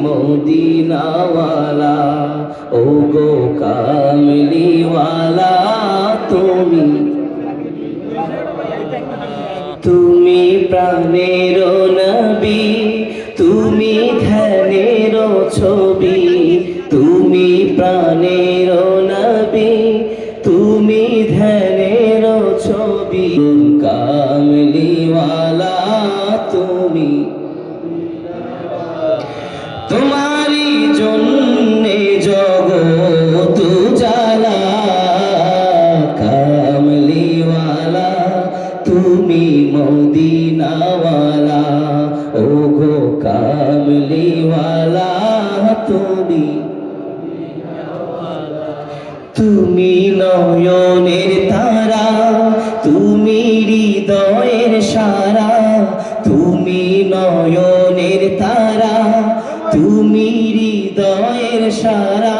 মদিনাওয়ালা, ও গো কামলিওয়ালা, তুমি প্রাণের নবী, তুমি ধ্যানের ছবি, তুমি প্রাণের নবী, তুমি ধ্যানের ছবি, কামলিওয়ালা তুমি, তোমারই জন্যে জগৎ জ্বালা, কামলিওয়ালা তুমি মদিনাওয়ালা, ও গো কামলিওয়ালা তুমি, তুমি নয়নের তারা, তুমি হৃদয়ের সারা, তুমি নয়নের তারা, তুমি হৃদয়ের সারা।